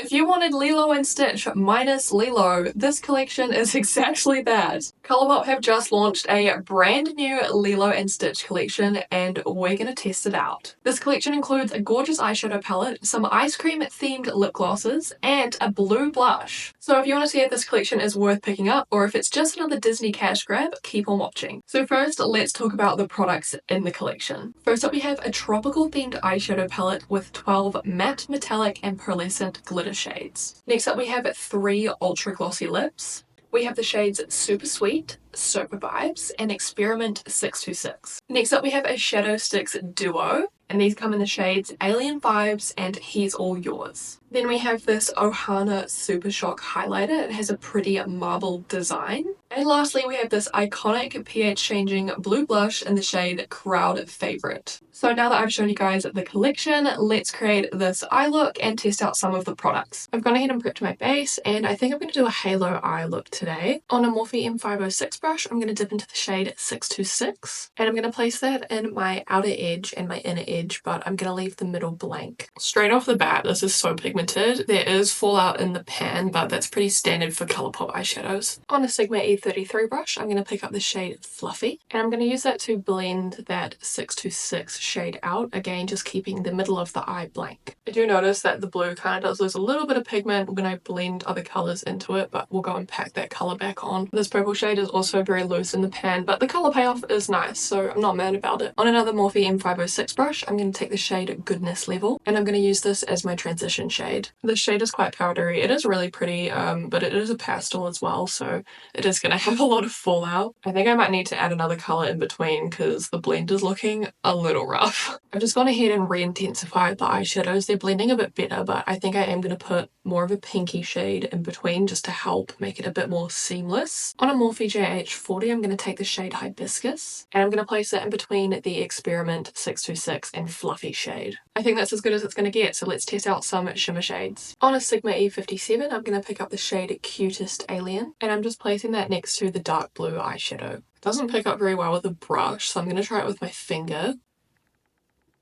If you wanted Lilo and Stitch minus Lilo, this collection is exactly that. ColourPop have just launched a brand new Lilo and Stitch collection and we're gonna test it out. This collection includes a gorgeous eyeshadow palette, some ice cream themed lip glosses, and a blue blush. So if you want to see if this collection is worth picking up or if it's just another Disney cash grab, keep on watching. So first, let's talk about the products in the collection. First up, we have a tropical themed eyeshadow palette with 12 matte, metallic, and pearlescent glitter shades. Next up, we have 3 ultra glossy lips. We have the shades Super Sweet, Sober Vibes, and Experiment 626. Next up, we have a Shadow Sticks Duo, and these come in the shades Alien Vibes and He's All Yours. Then we have this Ohana Super Shock highlighter. It has a pretty marble design. And lastly, we have this iconic pH changing blue blush in the shade Crowd Favorite. So now that I've shown you guys the collection, let's create this eye look and test out some of the products. I've gone ahead and prepped my base, and I think I'm going to do a halo eye look today. On a Morphe M506 brush, I'm going to dip into the shade 626, and I'm going to place that in my outer edge and my inner edge, but I'm going to leave the middle blank. Straight off the bat, this is so pigmented. There is fallout in the pan, but that's pretty standard for ColourPop eyeshadows. On a Sigma E33 brush, I'm going to pick up the shade Fluffy, and I'm going to use that to blend that 626 shade out, again just keeping the middle of the eye blank. I do notice that the blue kind of does lose a little bit of pigment when I blend other colours into it, but we'll go and pack that colour back on. This purple shade is also very loose in the pan, but the colour payoff is nice, so I'm not mad about it. On another Morphe M506 brush, I'm going to take the shade Goodness Level, and I'm going to use this as my transition shade. This shade is quite powdery. It is really pretty, but it is a pastel as well, so it is going to have a lot of fallout. I think I might need to add another colour in between because the blend is looking a little rough. I've just gone ahead and re-intensified the eyeshadows. They're blending a bit better, but I think I am going to put more of a pinky shade in between just to help make it a bit more seamless. On a Morphe JH40, I'm going to take the shade Hibiscus, and I'm going to place it in between the Experiment 626 and Fluffy shade. I think that's as good as it's going to get, so let's test out some shimmer shades. On a Sigma E57, I'm going to pick up the shade Cutest Alien, and I'm just placing that next to the dark blue eyeshadow. It doesn't pick up very well with a brush, so I'm going to try it with my finger.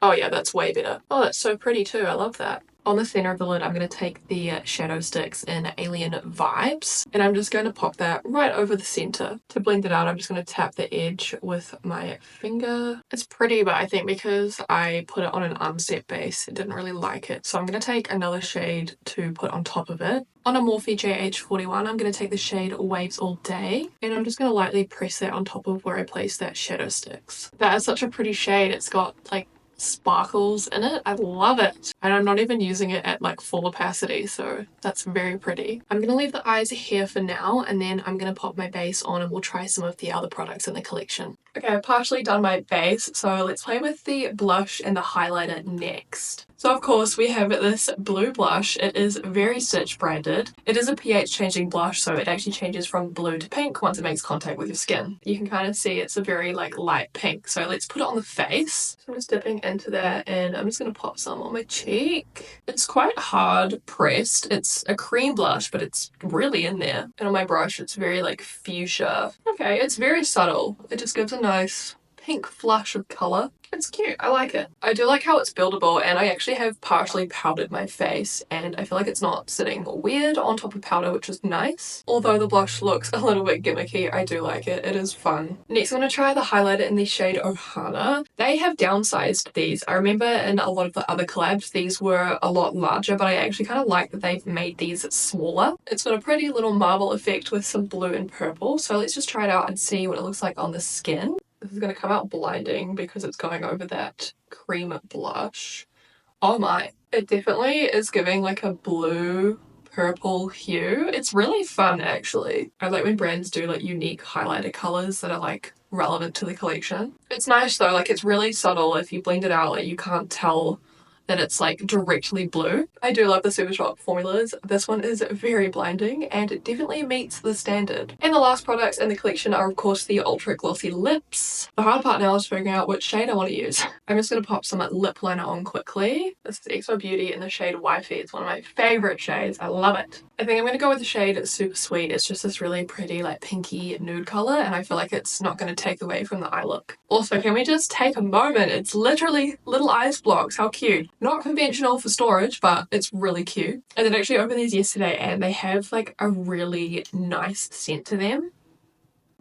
Oh yeah, that's way better. Oh, that's so pretty too. I love that. On the center of the lid, I'm going to take the shadow sticks in Alien Vibes, and I'm just going to pop that right over the center. To blend it out, I'm just going to tap the edge with my finger. It's pretty, but I think because I put it on an unset base, it didn't really like it. So I'm going to take another shade to put on top of it. On a Morphe JH41, I'm going to take the shade Waves All Day, and I'm just going to lightly press that on top of where I placed that shadow sticks. That is such a pretty shade. It's got like sparkles in it. I love it. And I'm not even using it at like full opacity, so that's very pretty. I'm going to leave the eyes here for now, and then I'm going to pop my base on and we'll try some of the other products in the collection. Okay, I've partially done my base, so let's play with the blush and the highlighter next. So of course we have this blue blush. It is very Stitch branded. It is a pH changing blush, so it actually changes from blue to pink once it makes contact with your skin. You can kind of see it's a very like light pink. So let's put it on the face. So I'm just dipping into that, and I'm just going to pop some on my cheek. It's quite hard pressed. It's a cream blush, but it's really in there. And on my brush, it's very like fuchsia. Okay, it's very subtle. It just gives a nice pink flush of colour. It's cute. I like it. I do like how it's buildable, and I actually have partially powdered my face, and I feel like it's not sitting weird on top of powder, which is nice. Although the blush looks a little bit gimmicky, I do like it. It is fun. Next, I'm going to try the highlighter in the shade Ohana. They have downsized these. I remember in a lot of the other collabs, these were a lot larger, but I actually kind of like that they've made these smaller. It's got a pretty little marble effect with some blue and purple, so let's just try it out and see what it looks like on the skin. This is going to come out blinding because it's going over that cream blush. Oh my. It definitely is giving like a blue purple hue. It's really fun actually. I like when brands do like unique highlighter colours that are like relevant to the collection. It's nice though, like it's really subtle. If you blend it out, like you can't tell that it's like directly blue. I do love the Super Shock formulas. This one is very blinding and it definitely meets the standard. And the last products in the collection are of course the ultra glossy lips. The hard part now is figuring out which shade I want to use. I'm just going to pop some lip liner on quickly. This is XO Beauty in the shade Wifey. It's one of my favourite shades. I love it. I think I'm going to go with the shade Super Sweet. It's just this really pretty like pinky nude colour, and I feel like it's not going to take away from the eye look. Also, can we just take a moment? It's literally little ice blocks. How cute. Not conventional for storage, but it's really cute. I did actually open these yesterday and they have like a really nice scent to them.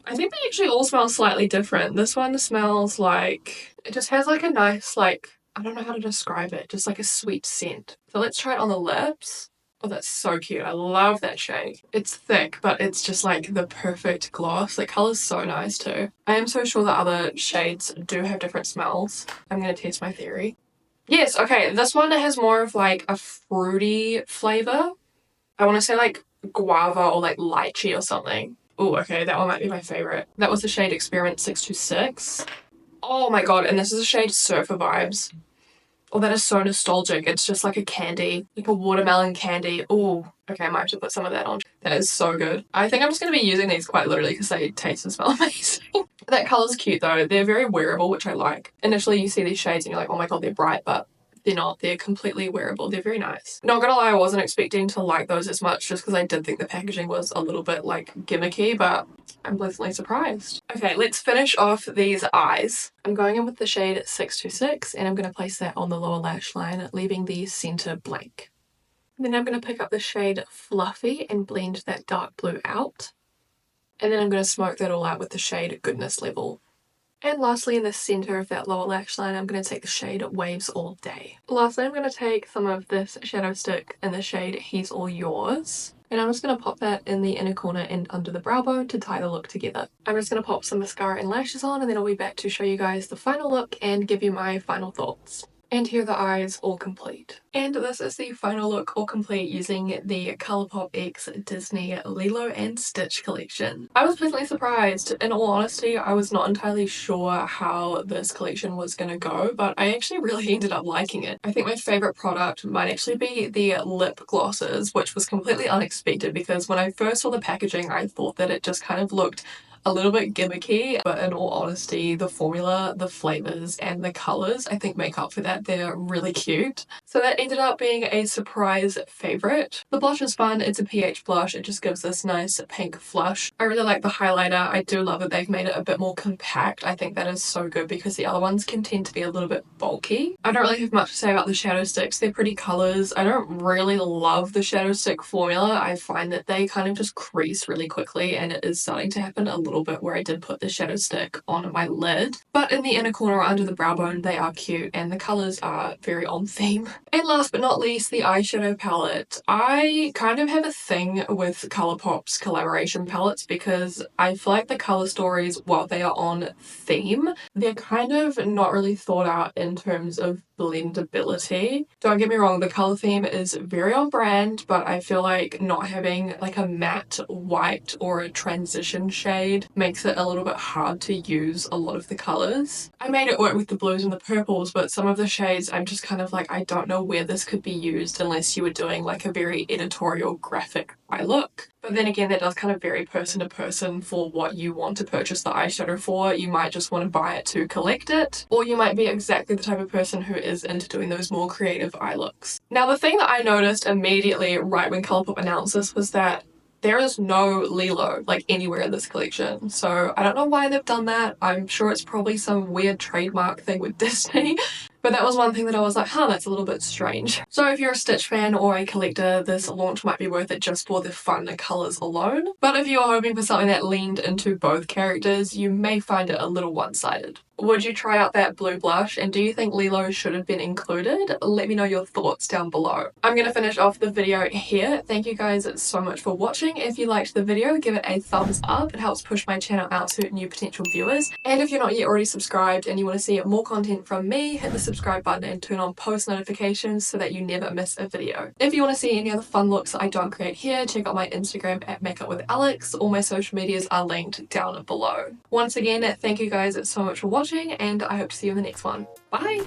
I think they actually all smell slightly different. This one smells like, it just has like a nice, like, I don't know how to describe it, just like a sweet scent. So let's try it on the lips. Oh, that's so cute. I love that shade. It's thick, but it's just like the perfect gloss. The color's so nice too. I am so sure that other shades do have different smells. I'm gonna test my theory. Yes, okay, this one has more of like a fruity flavor. I want to say like guava or like lychee or something. Oh, okay, that one might be my favorite. That was the shade Experiment 626. Oh my god, and this is a shade Surfer Vibes. Oh, that is so nostalgic. It's just like a candy, like a watermelon candy. Oh, okay, I might have to put some of that on. That is so good. I think I'm just going to be using these quite literally because they taste and smell amazing. That color's cute though. They're very wearable, which I like. Initially you see these shades and you're like, oh my god, they're bright, but they're not. They're completely wearable. They're very nice. Not gonna lie, I wasn't expecting to like those as much just because I did think the packaging was a little bit like gimmicky, but I'm pleasantly surprised. Okay, let's finish off these eyes. I'm going in with the shade 626 and I'm going to place that on the lower lash line, leaving the center blank. Then I'm going to pick up the shade Fluffy and blend that dark blue out. And then I'm going to smoke that all out with the shade Goodness Level. And lastly, in the center of that lower lash line, I'm going to take the shade Waves All Day. Lastly, I'm going to take some of this shadow stick in the shade He's All Yours. And I'm just going to pop that in the inner corner and under the brow bone to tie the look together. I'm just going to pop some mascara and lashes on and then I'll be back to show you guys the final look and give you my final thoughts. And here are the eyes all complete. And this is the final look all complete using the ColourPop X Disney Lilo and Stitch collection. I was pleasantly surprised. In all honesty, I was not entirely sure how this collection was going to go, but I actually really ended up liking it. I think my favorite product might actually be the lip glosses, which was completely unexpected because when I first saw the packaging, I thought that it just kind of looked a little bit gimmicky, but in all honesty, the formula, the flavors, and the colors I think make up for that. They're really cute. So that ended up being a surprise favorite. The blush is fun. It's a PH blush. It just gives this nice pink flush. I really like the highlighter. I do love that they've made it a bit more compact. I think that is so good because the other ones can tend to be a little bit bulky. I don't really have much to say about the shadow sticks. They're pretty colors. I don't really love the shadow stick formula. I find that they kind of just crease really quickly and it is starting to happen a little bit where I did put the shadow stick on my lid. But in the inner corner or under the brow bone, they are cute and the colors are very on theme. And last but not least, the eyeshadow palette. I kind of have a thing with ColourPop's collaboration palettes because I feel like the color stories, while they are on theme, they're kind of not really thought out in terms of blendability. Don't get me wrong, the color theme is very on brand, but I feel like not having like a matte white or a transition shade makes it a little bit hard to use a lot of the colors. I made it work with the blues and the purples, but some of the shades I'm just kind of like, I don't know where this could be used unless you were doing like a very editorial graphic eye look. But then again, that does kind of vary person to person for what you want to purchase the eyeshadow for. You might just want to buy it to collect it, or you might be exactly the type of person who is into doing those more creative eye looks. Now, the thing that I noticed immediately right when ColourPop announced this was that there is no Lilo like anywhere in this collection. So I don't know why they've done that. I'm sure it's probably some weird trademark thing with Disney. But that was one thing that I was like, huh, that's a little bit strange. So if you're a Stitch fan or a collector, this launch might be worth it just for the fun colors alone. But if you're hoping for something that leaned into both characters, you may find it a little one-sided. Would you try out that blue blush? And do you think Lilo should have been included? Let me know your thoughts down below. I'm going to finish off the video here. Thank you guys so much for watching. If you liked the video, give it a thumbs up. It helps push my channel out to new potential viewers. And if you're not yet already subscribed and you want to see more content from me, hit the subscribe button and turn on post notifications so that you never miss a video. If you want to see any other fun looks that I don't create here, check out my Instagram at makeupwithalex. All my social medias are linked down below. Once again, thank you guys so much for watching and I hope to see you in the next one. Bye!